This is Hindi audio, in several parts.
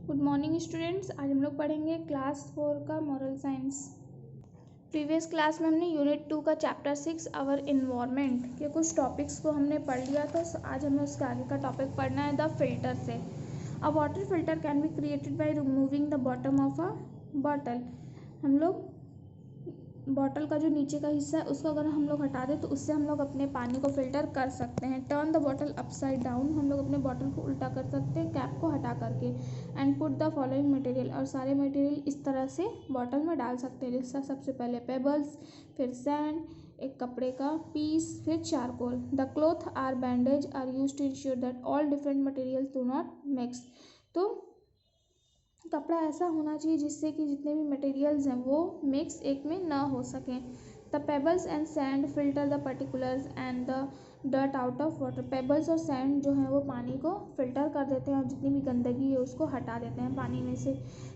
Good morning students. आज हम लोग पढ़ेंगे क्लास 4 का मॉरल साइंस। प्रीवियस क्लास में हमने यूनिट 2 का चैप्टर 6 आवर इन्वायरमेंट के कुछ टॉपिक्स को हमने पढ़ लिया था। आज हमें उसके आगे का टॉपिक पढ़ना है द फिल्टर से। अ water filter can be created by removing the bottom of a bottle. हम लोग बॉटल का जो नीचे का हिस्सा है उसको अगर हम लोग हटा दें तो उससे हम लोग अपने पानी को फिल्टर कर सकते हैं। Turn the bottle upside down, हम लोग अपने बॉटल को उल्टा कर सकते हैं कैप को हटा करके। And put the following material, और सारे मटेरियल इस तरह से बॉटल में डाल सकते हैं। जैसा सबसे पहले पेबल्स, फिर सैंड, एक कपड़े का पीस, फिर charcoal. The cloth or bandage are use to ensure that all different materials do not mix. तो कपड़ा ऐसा होना चाहिए जिससे कि जितने भी मटेरियल्स हैं वो मिक्स एक में ना हो सकें। The pebbles and sand filter the particulars and the dirt out of water. Pebbles और सैंड जो है वो पानी को फिल्टर कर देते हैं और जितनी भी गंदगी है उसको हटा देते हैं पानी में से।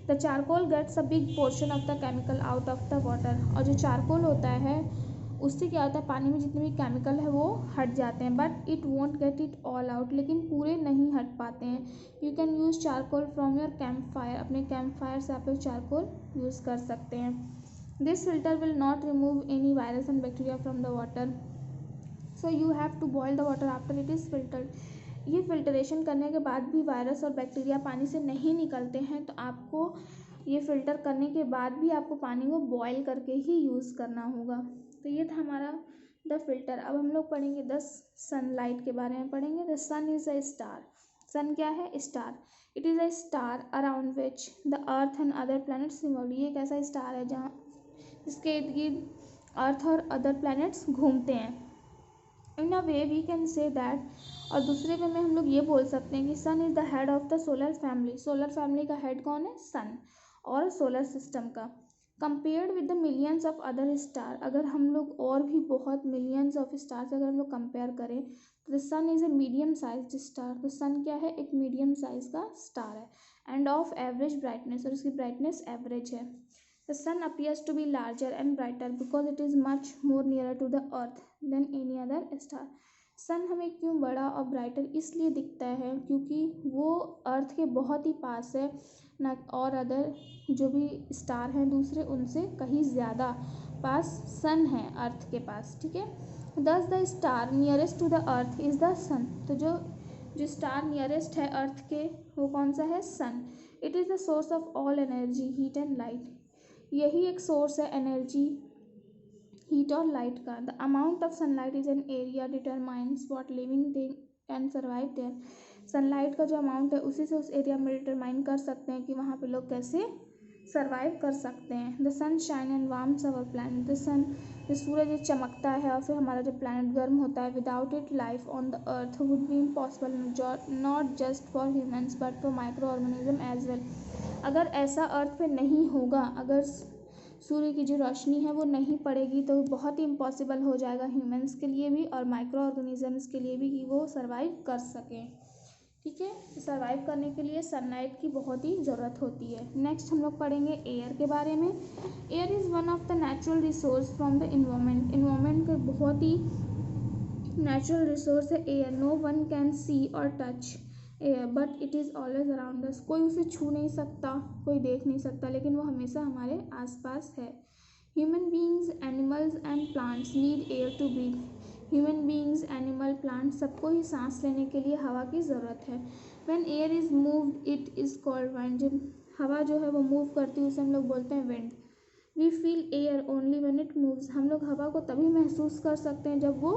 The charcoal gets a big portion of the chemical out of the water. और जो चारकोल होता है उससे क्या होता है, पानी में जितने भी केमिकल है वो हट जाते हैं, but it won't get it all out, लेकिन पूरे नहीं हट पाते हैं। You can use charcoal from your camp fire, अपने कैंप फायर से आप लोग चारकोल यूज़ कर सकते हैं। This filter will not remove any virus and bacteria from the water, so you have to boil the water after it is filtered. ये फिल्टरेशन करने के बाद भी वायरस और बैक्टीरिया पानी से नहीं निकलते हैं, तो आपको ये फ़िल्टर करने के बाद भी आपको पानी को बॉयल करके ही यूज़ करना होगा। तो ये था हमारा द फिल्टर। अब हम लोग पढ़ेंगे द सनलाइट के बारे में पढ़ेंगे। The sun is a star. Sun क्या है? Star. It is a star around which the earth and other planets revolve. ये एक ऐसा स्टार है जहाँ जिसके इर्द गिर्द अर्थ और अदर प्लैनेट्स घूमते हैं। In a way we can say that, और दूसरे वे में हम लोग ये बोल सकते हैं कि sun is the head of the solar family. Solar family का हेड कौन है? सन, और सोलर सिस्टम का। Compared with the millions of other star, अगर हम लोग और भी बहुत मिलियंस ऑफ स्टार्स अगर हम लोग कंपेयर करें तो the sun is a medium size star. तो सन क्या है? एक मीडियम साइज का स्टार है। एंड ऑफ एवरेज ब्राइटनेस, और उसकी ब्राइटनेस एवरेज है। The sun appears to be larger and brighter because it is much more nearer to the earth than any other star. सन हमें क्यों बड़ा और ब्राइटर इसलिए दिखता है क्योंकि वो अर्थ के बहुत ही पास है ना, और अदर जो भी स्टार हैं दूसरे उनसे कहीं ज़्यादा पास सन है अर्थ के पास। ठीक है। Thus the star nearest to the earth is the sun. तो जो स्टार नियरेस्ट है अर्थ के वो कौन सा है? Sun. It is the source of all energy, heat and light. यही एक सोर्स है एनर्जी, हीट और लाइट का। The amount of sunlight is an area determines what living thing can survive there. Sunlight का जो अमाउंट है उसी से उस एरिया में डिटरमाइन कर सकते हैं कि वहाँ पे लोग कैसे सर्वाइव कर सकते हैं। The sun shine and warms our planet. The sun, जो सूरज चमकता है और फिर हमारा जो प्लैनेट गर्म होता है, without it life on the earth would be impossible, not just for humans but for micro organism as well. अगर ऐसा अर्थ पे नहीं होगा, अगर सूर्य की जो रोशनी है वो नहीं पड़ेगी तो बहुत ही इम्पॉसिबल हो जाएगा ह्यूमंस के लिए भी और माइक्रो ऑर्गेनिजम्स के लिए भी कि वो सर्वाइव कर सकें। ठीक है। सर्वाइव करने के लिए सनलाइट की बहुत ही ज़रूरत होती है। नेक्स्ट हम लोग पढ़ेंगे एयर के बारे में। Air is one of the natural resource from the environment. Environment का बहुत ही नेचुरल रिसोर्स है air. No one can see और touch air but it is always around us. कोई उसे छू नहीं सकता, कोई देख नहीं सकता, लेकिन वो हमेशा हमारे आसपास है। Human beings, animals and plants need air to breathe. Human beings, animal, plant सबको ही सांस लेने के लिए हवा की ज़रूरत है। When air is moved it is called wind. जब हवा जो है वो मूव करती है उसे हम लोग बोलते हैं wind. We feel air only when it moves. हम लोग हवा को तभी महसूस कर सकते हैं जब वो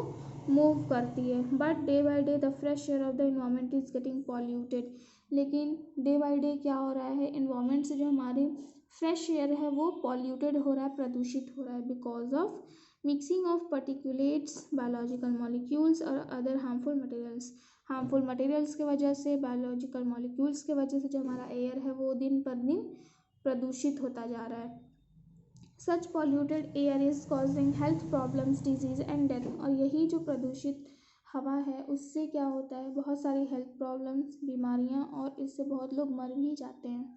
मूव करती है। But day by day the fresh air of the environment is getting polluted. लेकिन डे बाई डे क्या हो रहा है, इन्वायरमेंट से जो हमारी फ्रेश एयर है वो पॉल्यूटेड हो रहा है, प्रदूषित हो रहा है, because of mixing of particulates, biological molecules और other harmful materials. Harmful materials की वजह से, बायोलॉजिकल मॉलिक्यूल्स की वजह से जो हमारा एयर है वो दिन पर दिन प्रदूषित होता जा रहा है। Such polluted air is causing health problems, disease and death. और यही जो प्रदूषित हवा है उससे क्या होता है, बहुत सारी हेल्थ प्रॉब्लम्स, बीमारियां, और इससे बहुत लोग मर भी जाते हैं।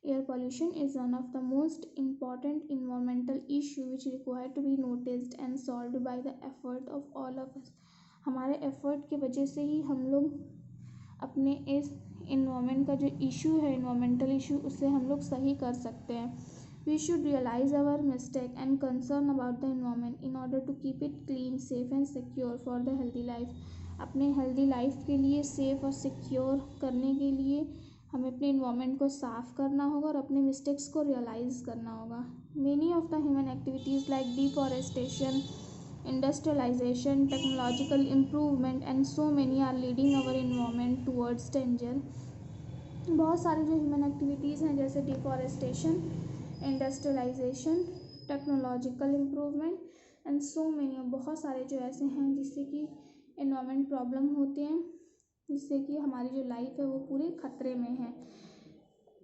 Air pollution is one of the most important environmental issue which require to be noticed and solved by the effort of all of us. हमारे एफर्ट की वजह से ही हम लोग अपने इस इन्वायरमेंट का जो इशू है, इन्वायरमेंटल इशू, उसे हम लोग सही कर सकते हैं। We should realise our mistake and concern about the environment in order to keep it clean, safe and secure for the healthy life. अपने हेल्दी लाइफ के लिए, सेफ और सिक्योर करने के लिए हमें अपने इन्वायरमेंट को साफ़ करना होगा और अपने मिस्टेक्स को रियलाइज़ करना होगा। Many of the human activities like deforestation, industrialization, technological improvement and so many are leading our environment towards danger। बहुत सारी जो ह्यूमन एक्टिविटीज़ हैं जैसे deforestation, industrialisation, technological improvement and so many, बहुत सारे जो ऐसे हैं जिससे कि एनवायरनमेंट प्रॉब्लम होते हैं, जिससे कि हमारी जो लाइफ है वो पूरे खतरे में है।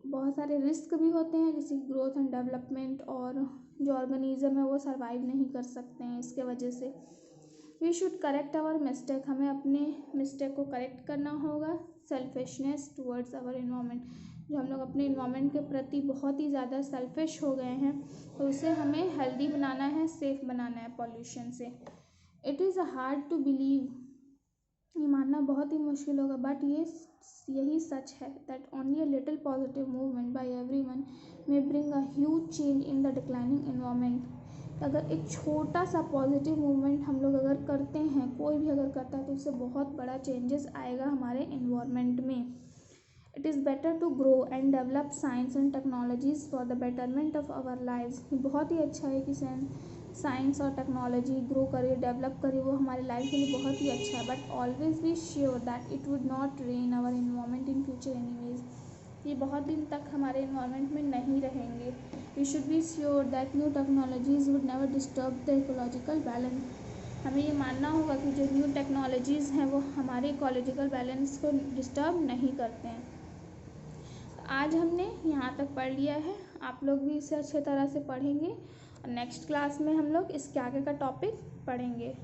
बहुत सारे रिस्क भी होते हैं जैसे ग्रोथ एंड डेवलपमेंट, और जो ऑर्गेनिज्म है वो सर्वाइव नहीं कर सकते हैं इसके वजह से। We should correct our mistake, हमें अपने मिस्टेक को करेक्ट करना होगा। सेल्फिशनेस टुवर्ड्स आवर इन्वायरमेंट, जो हम लोग अपने इन्वायरमेंट के प्रति बहुत ही ज़्यादा सेल्फिश हो गए हैं, तो उसे हमें हेल्दी बनाना है, सेफ बनाना है पॉल्यूशन से। It is hard to believe, ये मानना बहुत ही मुश्किल होगा, बट यही सच है that only a little positive movement by everyone may bring a huge change in the declining environment. अगर एक छोटा सा पॉजिटिव मूवमेंट हम लोग अगर करते हैं, कोई भी अगर करता है, तो उससे बहुत बड़ा चेंजेस आएगा हमारे एनवायरनमेंट में। It is better to grow and develop science and technologies for the betterment of our lives. बहुत ही अच्छा है कि साइंस और टेक्नोलॉजी ग्रो करे, डेवलप करे, वो हमारे लाइफ के लिए बहुत ही अच्छा है, but always be sure that it would not ruin our environment in future anyways. ये बहुत दिन तक हमारे इन्वायरमेंट में नहीं रहेंगे। We should be sure that new technologies would never disturb the ecological balance. हमें ये मानना होगा कि जो न्यू टेक्नोलॉजीज़ हैं वो हमारे इकोलॉजिकल बैलेंस को डिस्टर्ब नहीं करते हैं। आज हमने यहाँ तक पढ़ लिया है, आप लोग भी इसे अच्छे तरह से पढ़ेंगे और नेक्स्ट क्लास में हम लोग इसके आगे का टॉपिक पढ़ेंगे।